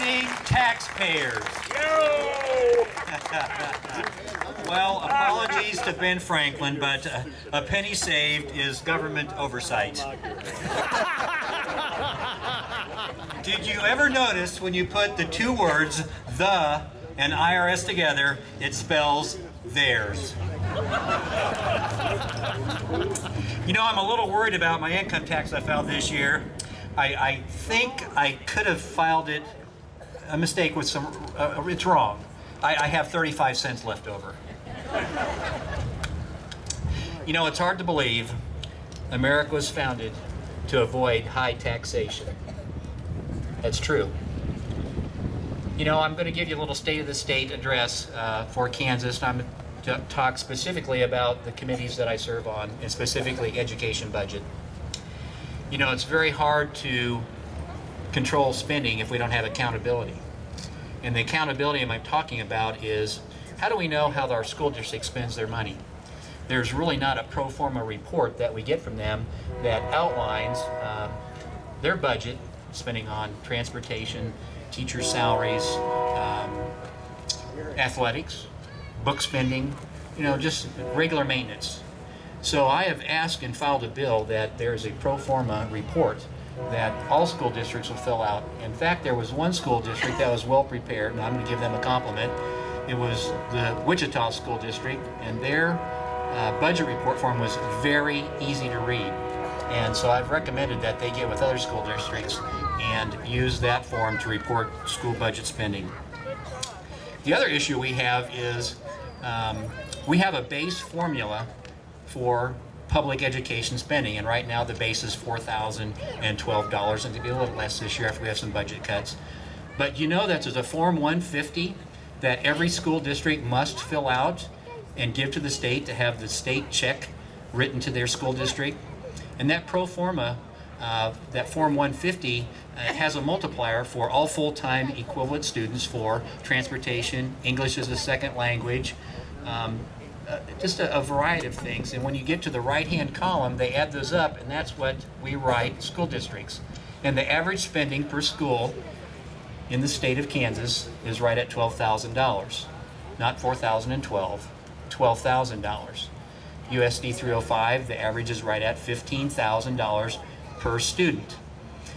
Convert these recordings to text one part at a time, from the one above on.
paying taxpayers. Well, apologies to Ben Franklin, but a penny saved is government oversight. Did you ever notice when you put the two words, the and IRS together, it spells theirs? You know, I'm a little worried about my income tax I filed this year. I think I could have filed it, a mistake with some, it's wrong. I have 35 cents left over. You know, it's hard to believe America was founded to avoid high taxation. That's true. You know, I'm going to give you a little State of the State address for Kansas. I'm going to talk specifically about the committees that I serve on, and specifically education budget. You know, it's very hard to control spending if we don't have accountability. And the accountability I'm talking about is, how do we know how our school district spends their money? There's really not a pro forma report that we get from them that outlines their budget, spending on transportation, teacher salaries, athletics, book spending, you know, just regular maintenance. So I have asked and filed a bill that there's a pro forma report that all school districts will fill out. In fact, there was one school district that was well prepared, and I'm going to give them a compliment. It was the Wichita School District, and their budget report form was very easy to read. And so I've recommended that they get with other school districts and use that form to report school budget spending. The other issue we have is we have a base formula for public education spending, and right now the base is $4,012, and to be a little less this year after we have some budget cuts. But you know that's a Form 150 that every school district must fill out and give to the state to have the state check written to their school district. And that pro forma, that Form 150, has a multiplier for all full-time equivalent students for transportation, English as a second language, just a variety of things. And when you get to the right-hand column, they add those up, and that's what we write school districts. And the average spending per school in the state of Kansas is right at $12,000, not $4,012, $12,000. USD 305, the average is right at $15,000 per student.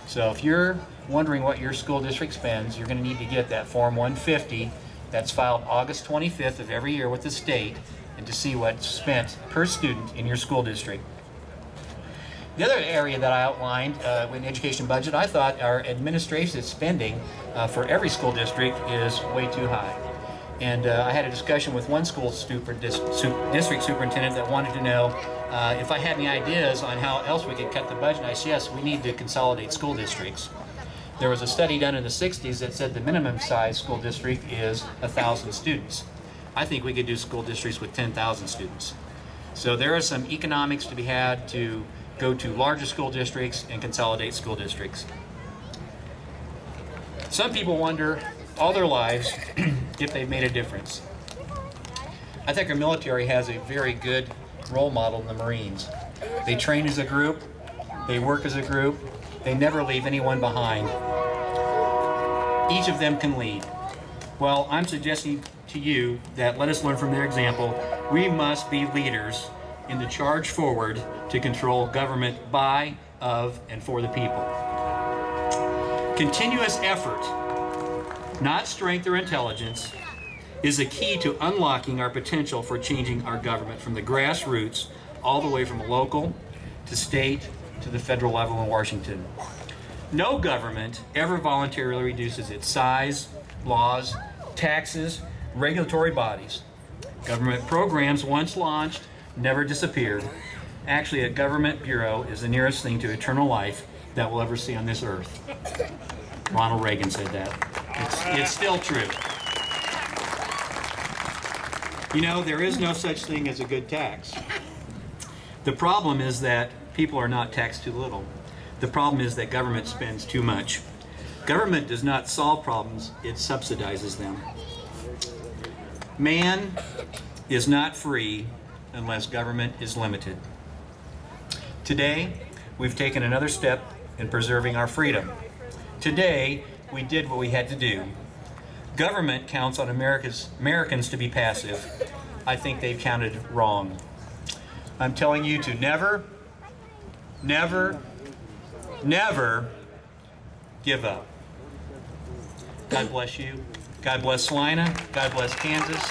So if you're wondering what your school district spends, you're going to need to get that Form 150 that's filed August 25th of every year with the state, and to see what's spent per student in your school district. The other area that I outlined in education budget, I thought our administrative spending for every school district is way too high. And I had a discussion with one school district superintendent that wanted to know if I had any ideas on how else we could cut the budget. I said, yes, we need to consolidate school districts. There was a study done in the 60s that said the minimum size school district is 1,000 students. I think we could do school districts with 10,000 students. So there are some economics to be had to go to larger school districts and consolidate school districts. Some people wonder all their lives if they've made a difference. I think our military has a very good role model in the Marines. They train as a group, they work as a group, they never leave anyone behind. Each of them can lead. Well, I'm suggesting to you that let us learn from their example. We must be leaders in the charge forward to control government by, of, and for the people. Continuous effort, not strength or intelligence, is a key to unlocking our potential for changing our government from the grassroots all the way from local to state to the federal level in Washington. No government ever voluntarily reduces its size, laws, taxes, regulatory bodies. Government programs once launched never disappeared. Actually, a government bureau is the nearest thing to eternal life that we'll ever see on this earth. Ronald Reagan said that. It's still true. You know, there is no such thing as a good tax. The problem is that people are not taxed too little. The problem is that government spends too much. Government does not solve problems, it subsidizes them. Man is not free unless government is limited. Today, we've taken another step in preserving our freedom. Today, we did what we had to do. Government counts on Americans to be passive. I think they've counted wrong. I'm telling you to never, never, never give up. God bless you. God bless Salina. God bless Kansas.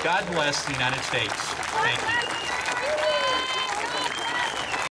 God bless the United States. Thank you.